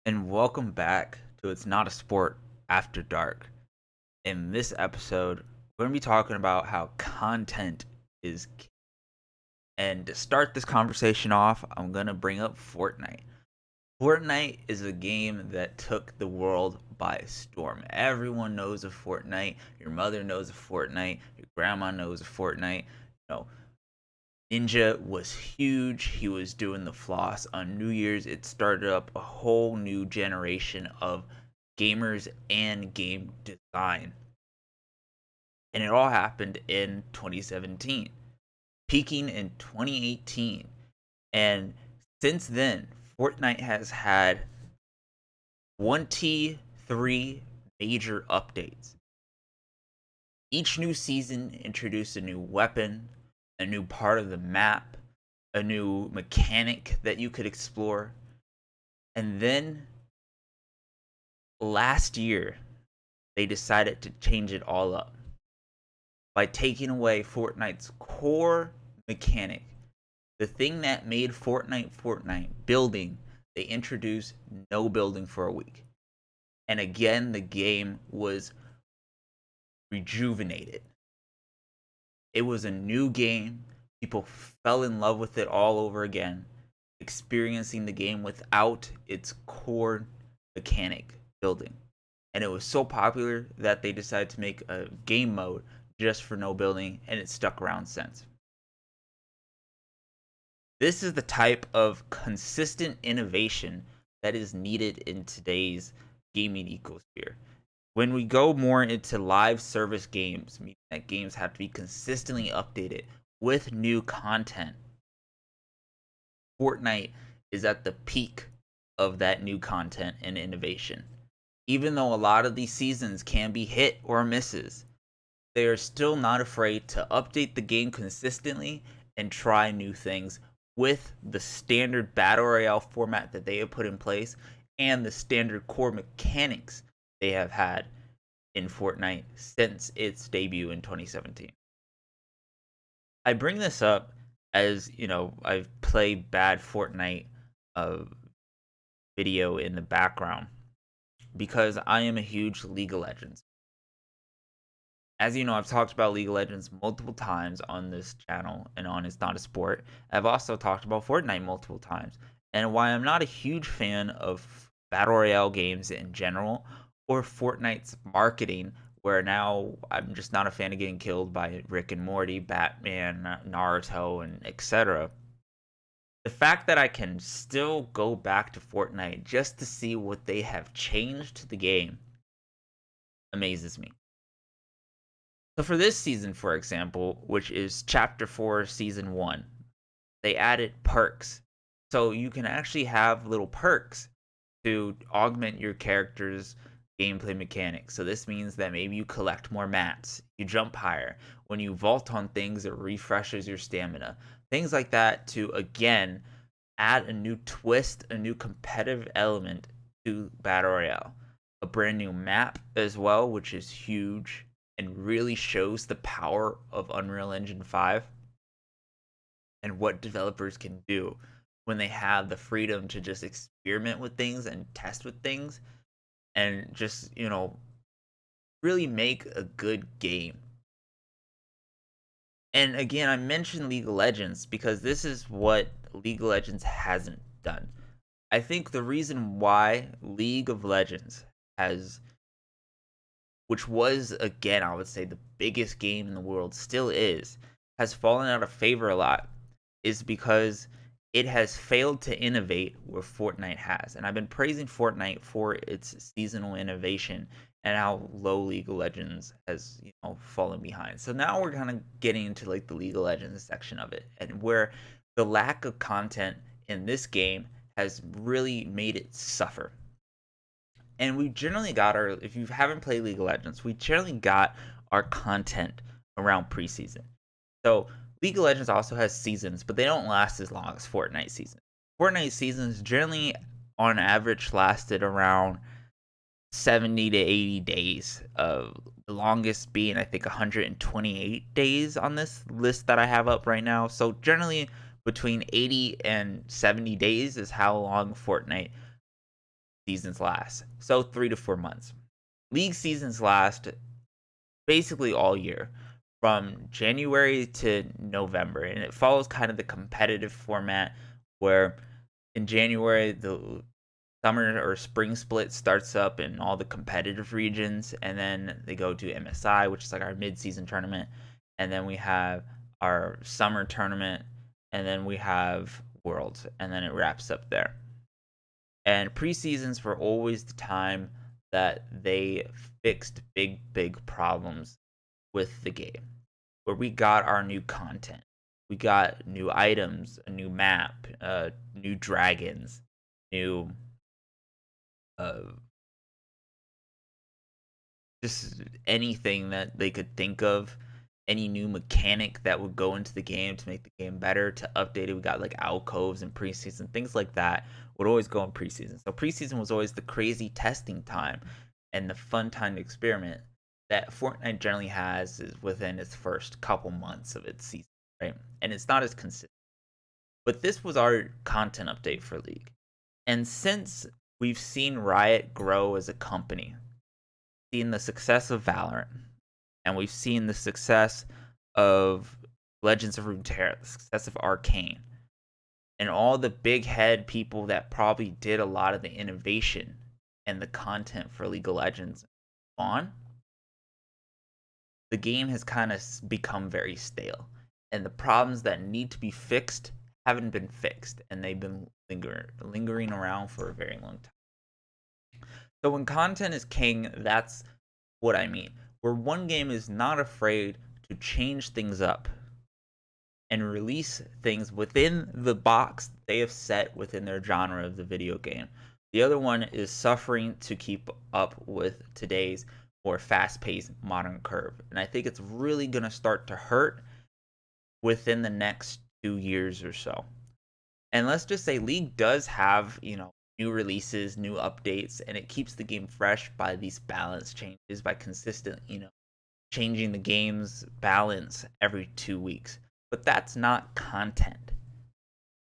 and welcome back to It's Not a Sport After Dark. In this episode, we're going to be talking about how content is key. And to start this conversation off, I'm going to bring up Fortnite. Fortnite is a game that took the world by storm. Everyone knows of Fortnite. Your mother knows of Fortnite. Your grandma knows of Fortnite. You know, Ninja was huge. He was doing the floss on New Year's. It started up a whole new generation of gamers and game design. And it all happened in 2017, peaking in 2018. And since then, Fortnite has had 23 major updates. Each new season introduced a new weapon, a new part of the map, a new mechanic that you could explore. And then last year, they decided to change it all up by taking away Fortnite's core mechanic. The thing that made Fortnite, building, they introduced no building for a week. And again, the game was rejuvenated. It was a new game. People fell in love with it all over again, experiencing the game without its core mechanic building. And it was so popular that they decided to make a game mode just for no building, and it's stuck around since. This is the type of consistent innovation that is needed in today's gaming ecosphere. When we go more into live service games, meaning that games have to be consistently updated with new content, Fortnite is at the peak of that new content and innovation. Even though a lot of these seasons can be hit or misses, they are still not afraid to update the game consistently and try new things with the standard battle royale format that they have put in place and the standard core mechanics they have had in Fortnite since its debut in 2017. I bring this up as, I play bad Fortnite uh, video in the background because I am a huge League of Legends. As you know, I've talked about League of Legends multiple times on this channel and on It's Not a Sport. I've also talked about Fortnite multiple times. And while I'm not a huge fan of Battle Royale games in general, or Fortnite's marketing, where now I'm just not a fan of getting killed by Rick and Morty, Batman, Naruto, and etc. The fact that I can still go back to Fortnite just to see what they have changed to the game amazes me. So for this season, for example, which is Chapter 4, Season 1, they added perks. So you can actually have little perks to augment your character's gameplay mechanics. So this means that maybe you collect more mats, you jump higher. When you vault on things, it refreshes your stamina. Things like that to, again, add a new twist, a new competitive element to Battle Royale. A brand new map as well, which is huge and really shows the power of Unreal Engine 5 and what developers can do when they have the freedom to just experiment with things and test with things and just, really make a good game. And again, I mentioned League of Legends because this is what League of Legends hasn't done. I think the reason why League of Legends has, which was, again, I would say the biggest game in the world, still is, has fallen out of favor a lot, is because it has failed to innovate where Fortnite has. And I've been praising Fortnite for its seasonal innovation and how low League of Legends has, fallen behind. So now we're kind of getting into like the League of Legends section of it, and where the lack of content in this game has really made it suffer. And we generally got our, if you haven't played League of Legends, we generally got our content around preseason. So League of Legends also has seasons, but they don't last as long as Fortnite seasons. Fortnite seasons generally, on average, lasted around 70 to 80 days. The longest being, I think, 128 days on this list that I have up right now. So generally, between 80 and 70 days is how long Fortnite seasons last. So 3 to 4 months. League seasons last basically all year, from January to November, and it follows kind of the competitive format where in January the summer or spring split starts up in all the competitive regions, and then they go to MSI, which is like our mid-season tournament, and then we have our summer tournament, and then we have Worlds, and then it wraps up there. And preseasons were always the time that they fixed big problems with the game, where we got our new content. We got new items, a new map, new dragons, new uh, just anything that they could think of, any new mechanic that would go into the game to make the game better, to update it. We got like alcoves and preseason, things like that would always go in preseason. So preseason was always the crazy testing time and the fun time to experiment that Fortnite generally has is within its first couple months of its season, right? And it's not as consistent. But this was our content update for League. And since we've seen Riot grow as a company, seen the success of Valorant, and we've seen the success of Legends of Runeterra, the success of Arcane, and all the big head people that probably did a lot of the innovation and the content for League of Legends on, the game has kind of become very stale. And the problems that need to be fixed haven't been fixed, and they've been lingering around for a very long time. So when content is king, that's what I mean. Where one game is not afraid to change things up and release things within the box they have set within their genre of the video game. The other one is suffering to keep up with today's more fast-paced modern curve. And I think it's really going to start to hurt within the next 2 years or so. And let's just say League does have, new releases, new updates, and it keeps the game fresh by these balance changes, by consistent, changing the game's balance every 2 weeks. But that's not content.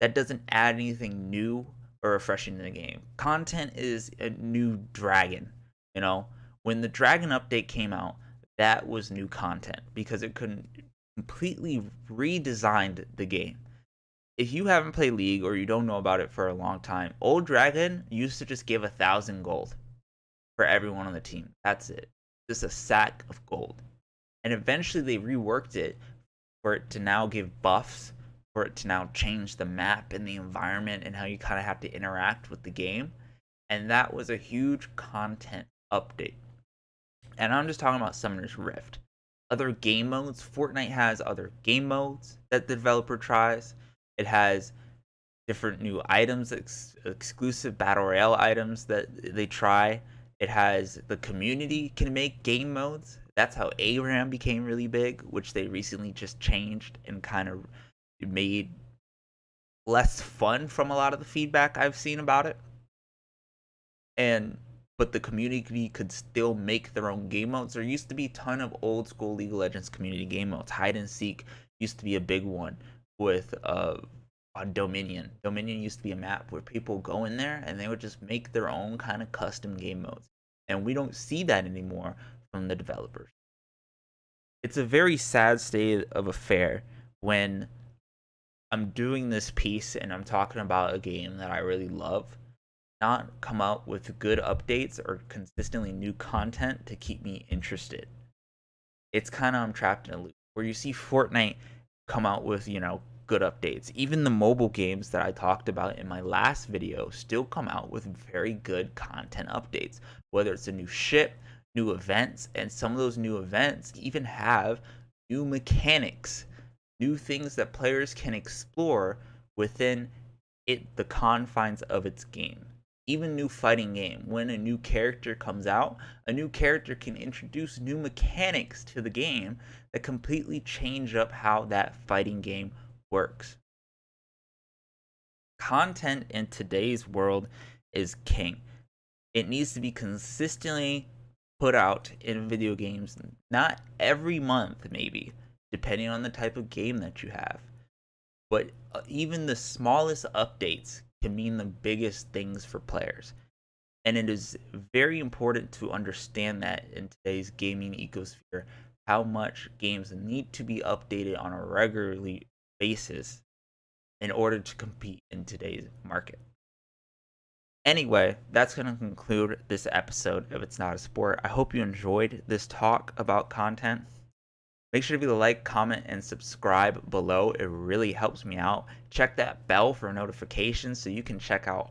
That doesn't add anything new or refreshing to the game. Content is a new dragon, When the dragon update came out, that was new content because it couldn't completely redesigned the game. If you haven't played League or you don't know about it for a long time, Old Dragon used to just give 1,000 gold for everyone on the team. That's it. Just a sack of gold. And eventually they reworked it for it to now give buffs, for it to now change the map and the environment and how you kind of have to interact with the game. And that was a huge content update. And I'm just talking about Summoner's Rift. Other game modes, Fortnite has other game modes that the developer tries. It has different new items, exclusive battle royale items that they try. It has the community can make game modes. That's how ARAM became really big, which they recently just changed and kind of made less fun from a lot of the feedback I've seen about it. But the community could still make their own game modes. There used to be a ton of old school League of Legends community game modes. Hide and seek used to be a big one with on Dominion. Dominion used to be a map where people go in there and they would just make their own kind of custom game modes. And we don't see that anymore from the developers. It's a very sad state of affair when I'm doing this piece and I'm talking about a game that I really love, not come out with good updates or consistently new content to keep me interested. It's kind of I'm trapped in a loop where you see Fortnite come out with, good updates. Even the mobile games that I talked about in my last video still come out with very good content updates, whether it's a new ship, new events, and some of those new events even have new mechanics, new things that players can explore within the confines of its game. Even new fighting game, when a new character comes out, a new character can introduce new mechanics to the game that completely change up how that fighting game works. Content in today's world is king. It needs to be consistently put out in video games, not every month maybe, depending on the type of game that you have. But even the smallest updates can mean the biggest things for players. And it is very important to understand that in today's gaming ecosphere, how much games need to be updated on a regularly basis in order to compete in today's market. Anyway, that's going to conclude this episode of It's Not a Sport. I hope you enjoyed this talk about content. Make sure to leave a like, comment, and subscribe below. It really helps me out. Check that bell for notifications so you can check out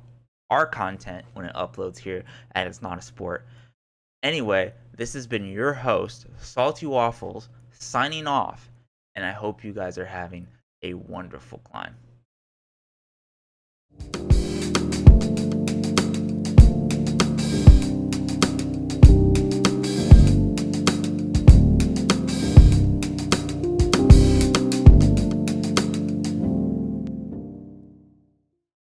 our content when it uploads here at It's Not a Sport. Anyway, this has been your host, Salty Waffles, signing off, and I hope you guys are having a wonderful climb.